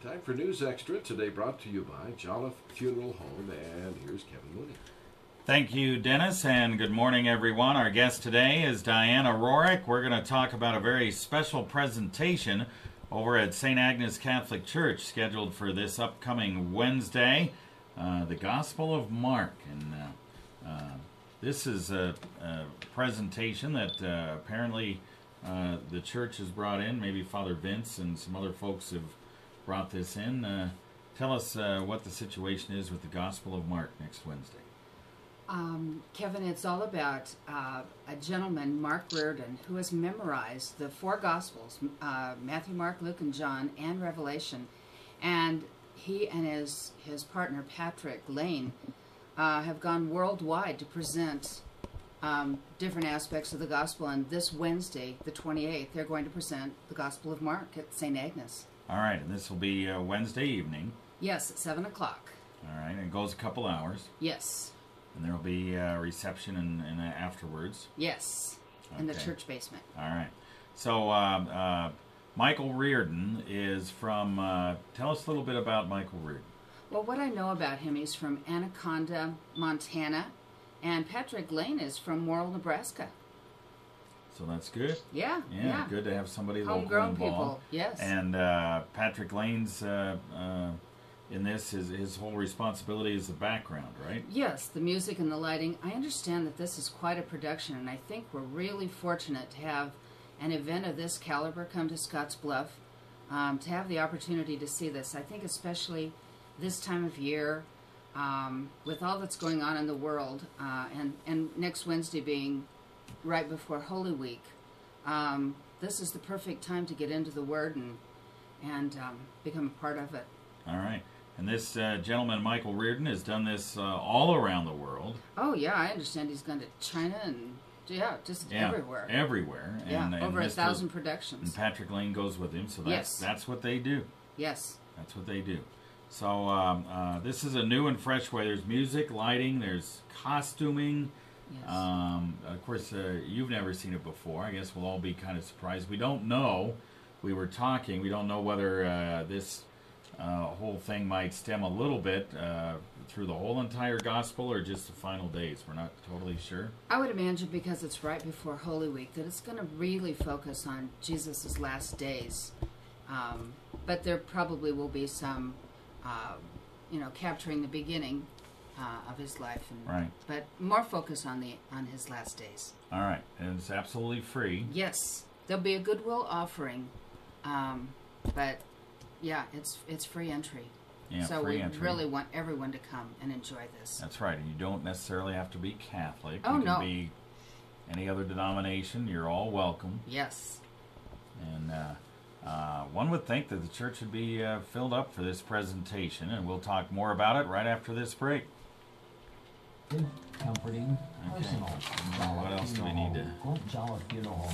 Time for News Extra, today brought to you by Jolliffe Funeral Home, and here's Kevin Mooney. Thank you, Dennis, and good morning, everyone. Our guest today is Diana Rohrick. We're going to talk about a very special presentation over at St. Agnes Catholic Church, scheduled for this upcoming Wednesday, the Gospel of Mark. And this is a presentation that apparently the church has brought in. Maybe Father Vince and some other folks have brought this in. Tell us what the situation is with the Gospel of Mark next Wednesday. Kevin, it's all about a gentleman, Mark Reardon, who has memorized the four Gospels, Matthew, Mark, Luke, and John, and Revelation. And he and his partner, Patrick Lane, have gone worldwide to present different aspects of the Gospel. And this Wednesday, the 28th, they're going to present the Gospel of Mark at St. Agnes. All right, and this will be Wednesday evening. Yes, at 7 o'clock. All right, and it goes a couple hours. Yes. And there will be a reception and afterwards. Yes, in the church basement. All right. So Michael Reardon is from, tell us a little bit about Michael Reardon. Well, what I know about him, he's from Anaconda, Montana, and Patrick Lane is from Morrill, Nebraska. So that's good. Yeah. Good to have somebody local Homegrown involved. people, yes. And Patrick Lane's in this, his whole responsibility is the background, right? Yes, the music and the lighting. I understand that this is quite a production, and I think we're really fortunate to have an event of this caliber come to Scottsbluff, to have the opportunity to see this. I think especially this time of year, with all that's going on in the world, and next Wednesday being right before Holy Week, this is the perfect time to get into the Word and become a part of it. All right. And this gentleman, Michael Reardon, has done this all around the world. Oh, yeah, I understand he's gone to China and, just everywhere. Everywhere. Yeah, and over 1,000 productions. And Patrick Lane goes with him, so that's what they do. Yes. That's what they do. So this is a new and fresh way. There's music, lighting, there's costuming. Yes. Of course, you've never seen it before. I guess we'll all be kind of surprised. We don't know. We don't know whether this whole thing might stem a little bit through the whole entire gospel or just the final days. We're not totally sure. I would imagine because it's right before Holy Week that it's going to really focus on Jesus' last days. But there probably will be some, capturing the beginning of his life. Right. But more focus on his last days. All right. And it's absolutely free. Yes. There'll be a goodwill offering. But yeah, it's free entry. Yeah, so free we entry. Really want everyone to come and enjoy this. That's right. And you don't necessarily have to be Catholic. Oh, you can no. be any other denomination. You're all welcome. Yes. And one would think that the church would be filled up for this presentation, and we'll talk more about it right after this break. Comforting, personal. What else do we need to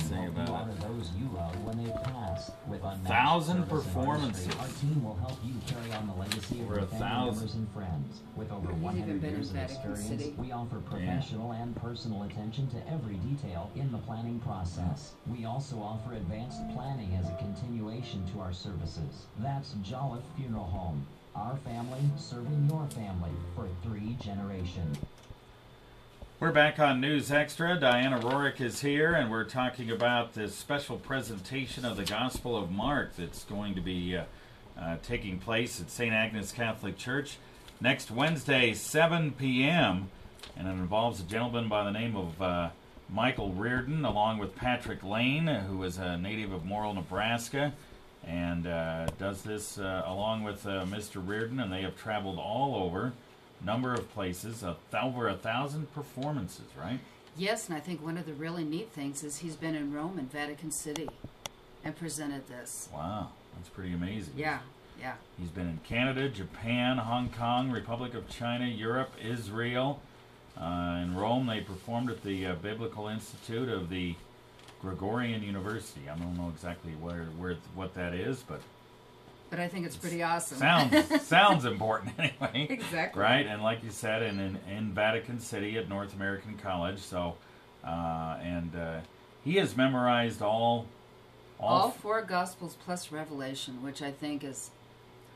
say about it? Those you love when they pass with 1,000 performances. Our team will help you carry on the legacy of your family members and friends. With over 100 years of experience, we offer professional and personal attention to every detail in the planning process. We also offer advanced planning as a continuation to our services. That's Jolliffe Funeral Home. Our family serving your family for 3 generations. We're back on News Extra. Diana Rohrick is here, and we're talking about this special presentation of the Gospel of Mark that's going to be taking place at St. Agnes Catholic Church next Wednesday, 7 p.m., and it involves a gentleman by the name of Michael Reardon, along with Patrick Lane, who is a native of Morrill, Nebraska, and does this along with Mr. Reardon, and they have traveled all over. Number of places, over 1,000 performances, right? Yes, and I think one of the really neat things is he's been in Rome and Vatican City and presented this. Wow, that's pretty amazing. Yeah. He's been in Canada, Japan, Hong Kong, Republic of China, Europe, Israel. In Rome, they performed at the Biblical Institute of the Gregorian University. I don't know exactly what that is, but I think it's pretty awesome. Sounds important anyway. Exactly. Right, and like you said, in Vatican City at North American College. So, he has memorized all 4 Gospels plus Revelation, which I think is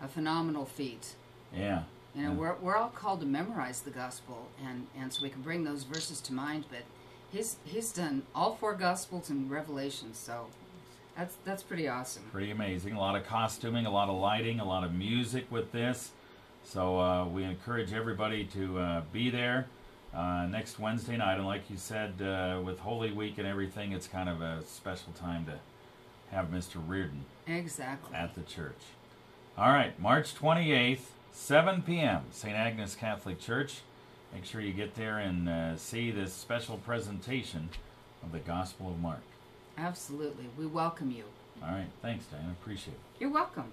a phenomenal feat. Yeah. You know, we're all called to memorize the gospel, and so we can bring those verses to mind. But he's done all 4 gospels and Revelations, so that's pretty awesome. Pretty amazing. A lot of costuming, a lot of lighting, a lot of music with this. So we encourage everybody to be there next Wednesday night. And like you said, with Holy Week and everything, it's kind of a special time to have Mr. Reardon Exactly. at the church. All right, March 28th. 7 p.m., St. Agnes Catholic Church. Make sure you get there and see this special presentation of the Gospel of Mark. Absolutely. We welcome you. All right. Thanks, Diana. Appreciate it. You're welcome.